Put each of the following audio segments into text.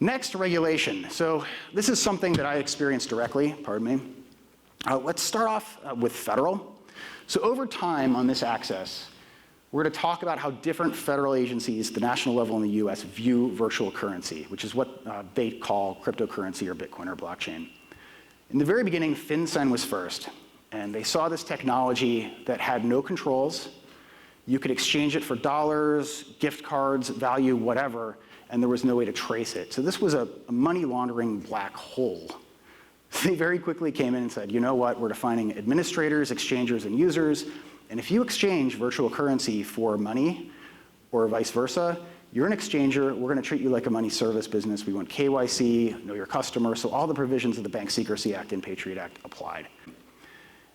Next, regulation. So this is something that I experienced directly, pardon me. Let's start off with federal. So over time on this axis, we're going to talk about how different federal agencies at the national level in the US view virtual currency, which is what they call cryptocurrency or Bitcoin or blockchain. In the very beginning, FinCEN was first, and they saw this technology that had no controls. You could exchange it for dollars, gift cards, value, whatever, and there was no way to trace it. So this was a money laundering black hole. They very quickly came in and said, you know what, we're defining administrators, exchangers, and users, and if you exchange virtual currency for money, or vice versa, you're an exchanger, we're going to treat you like a money service business. We want KYC, know your customer, so all the provisions of the Bank Secrecy Act and Patriot Act applied.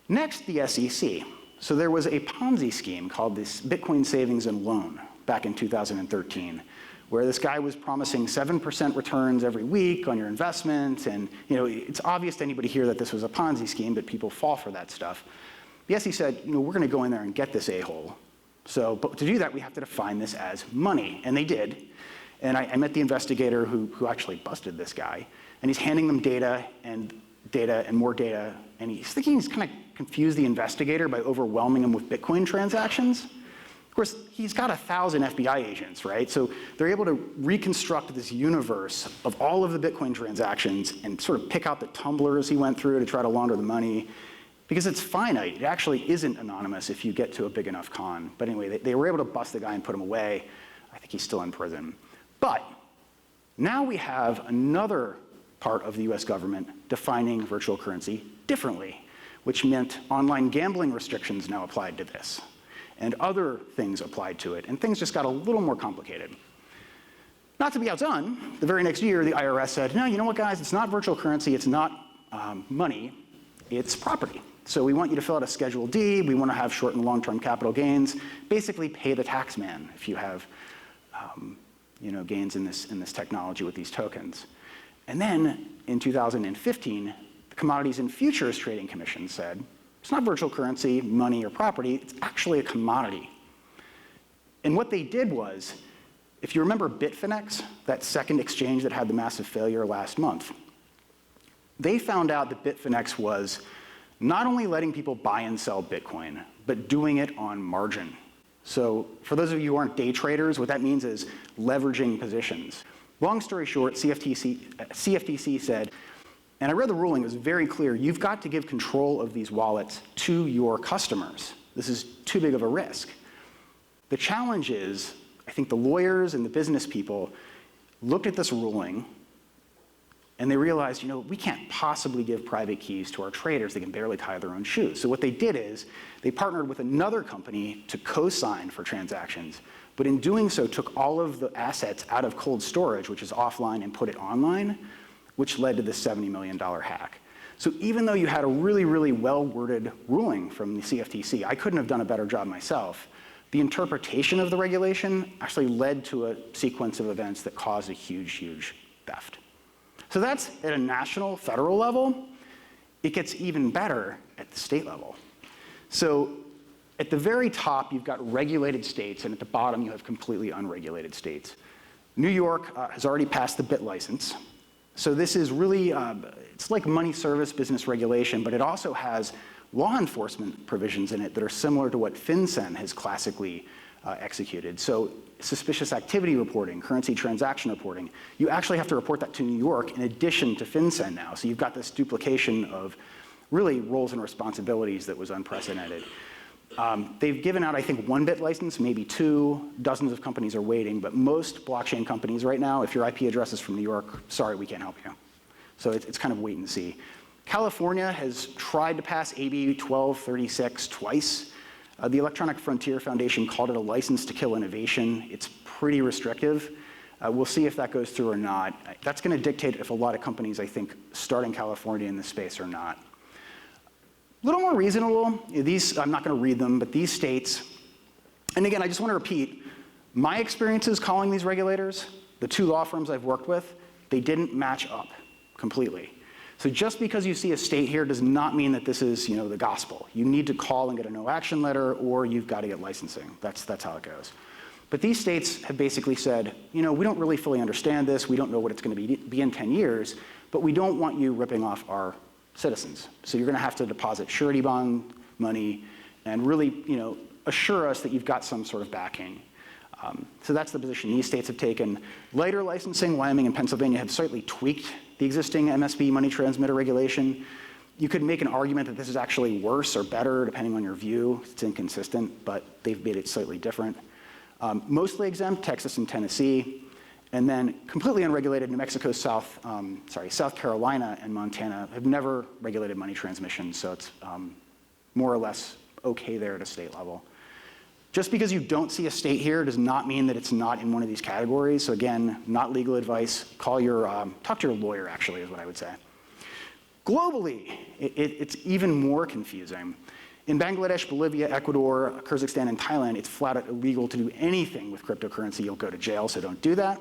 Next, the SEC. So there was a Ponzi scheme called this Bitcoin Savings and Loan back in 2013, where this guy was promising 7% returns every week on your investment, and it's obvious to anybody here that this was a Ponzi scheme, but people fall for that stuff. The SEC said, we're going to go in there and get this a-hole. But to do that, we have to define this as money, and they did. And I met the investigator who actually busted this guy, and he's handing them data and more data, and he's thinking he's kind of confused the investigator by overwhelming him with Bitcoin transactions. Of course, he's got 1,000 FBI agents, right? So they're able to reconstruct this universe of all of the Bitcoin transactions and sort of pick out the tumblers he went through to try to launder the money. Because it's finite. It actually isn't anonymous if you get to a big enough con. But anyway, they were able to bust the guy and put him away. I think he's still in prison. But now we have another part of the US government defining virtual currency differently, which meant online gambling restrictions now applied to this, and other things applied to it, and things just got a little more complicated. Not to be outdone, the very next year, the IRS said, no, you know what, guys, it's not virtual currency, it's not money, it's property. So we want you to fill out a Schedule D, we want to have short and long-term capital gains, basically pay the tax man if you have gains in this technology with these tokens. And then in 2015, the Commodities and Futures Trading Commission said, it's not virtual currency, money, or property, it's actually a commodity. And what they did was, if you remember Bitfinex, that second exchange that had the massive failure last month, they found out that Bitfinex was not only letting people buy and sell Bitcoin, but doing it on margin. So for those of you who aren't day traders, what that means is leveraging positions. Long story short, CFTC said, and I read the ruling, it was very clear, you've got to give control of these wallets to your customers. This is too big of a risk. The challenge is, I think the lawyers and the business people looked at this ruling and they realized, we can't possibly give private keys to our traders. They can barely tie their own shoes. So what they did is they partnered with another company to co-sign for transactions, but in doing so took all of the assets out of cold storage, which is offline, and put it online, which led to this $70 million hack. So even though you had a really, really well-worded ruling from the CFTC, I couldn't have done a better job myself. The interpretation of the regulation actually led to a sequence of events that caused a huge, huge theft. So that's at a national, federal level. It gets even better at the state level. So at the very top, you've got regulated states, and at the bottom, you have completely unregulated states. New York has already passed the BIT license. So this is really, it's like money service business regulation, but it also has law enforcement provisions in it that are similar to what FinCEN has classically executed. So suspicious activity reporting, currency transaction reporting, you actually have to report that to New York in addition to FinCEN now. So you've got this duplication of really roles and responsibilities that was unprecedented. They've given out, I think, 1 BIT license, maybe 2. Dozens of companies are waiting, but most blockchain companies right now, if your IP address is from New York, sorry, we can't help you. So it's kind of wait and see. California has tried to pass AB 1236 twice. The Electronic Frontier Foundation called it a license to kill innovation. It's pretty restrictive. We'll see if that goes through or not. That's going to dictate if a lot of companies, I think, start in California in this space or not. A little more reasonable. These, I'm not going to read them, but these states, and again, I just want to repeat, my experiences calling these regulators, the 2 law firms I've worked with, they didn't match up completely. So just because you see a state here does not mean that this is, the gospel. You need to call and get a no action letter, or you've got to get licensing. That's how it goes. But these states have basically said, we don't really fully understand this. We don't know what it's going to be in 10 years, but we don't want you ripping off our citizens. So you're going to have to deposit surety bond money and really, assure us that you've got some sort of backing. So that's the position these states have taken. Lighter licensing, Wyoming and Pennsylvania have slightly tweaked the existing MSB money transmitter regulation. You could make an argument that this is actually worse or better, depending on your view. It's inconsistent, but they've made it slightly different. Mostly exempt, Texas and Tennessee. And then completely unregulated, New Mexico, South Carolina and Montana have never regulated money transmission, so it's more or less okay there at a state level. Just because you don't see a state here does not mean that it's not in one of these categories. So again, not legal advice. Talk to your lawyer, actually, is what I would say. Globally, it's even more confusing. In Bangladesh, Bolivia, Ecuador, Kyrgyzstan, and Thailand, it's flat out illegal to do anything with cryptocurrency. You'll go to jail, so don't do that.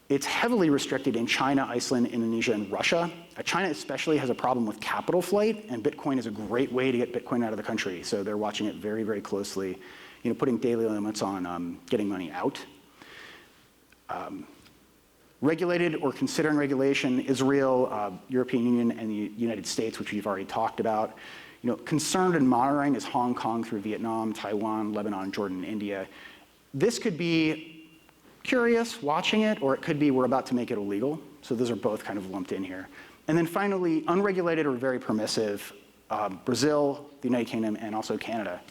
It's heavily restricted in China, Iceland, Indonesia, and Russia. China especially has a problem with capital flight, and Bitcoin is a great way to get Bitcoin out of the country. So they're watching it very, very closely, putting daily limits on getting money out. Regulated or considering regulation, Israel, European Union, and the United States, which we've already talked about. Concerned and monitoring is Hong Kong through Vietnam, Taiwan, Lebanon, Jordan, and India. This could be curious, watching it, or it could be we're about to make it illegal. So those are both kind of lumped in here. And then finally, unregulated or very permissive, Brazil, the United Kingdom, and also Canada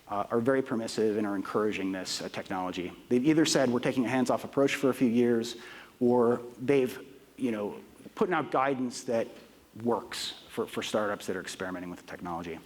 are very permissive and are encouraging this technology. They've either said we're taking a hands-off approach for a few years, or they've put out guidance that works for startups that are experimenting with the technology.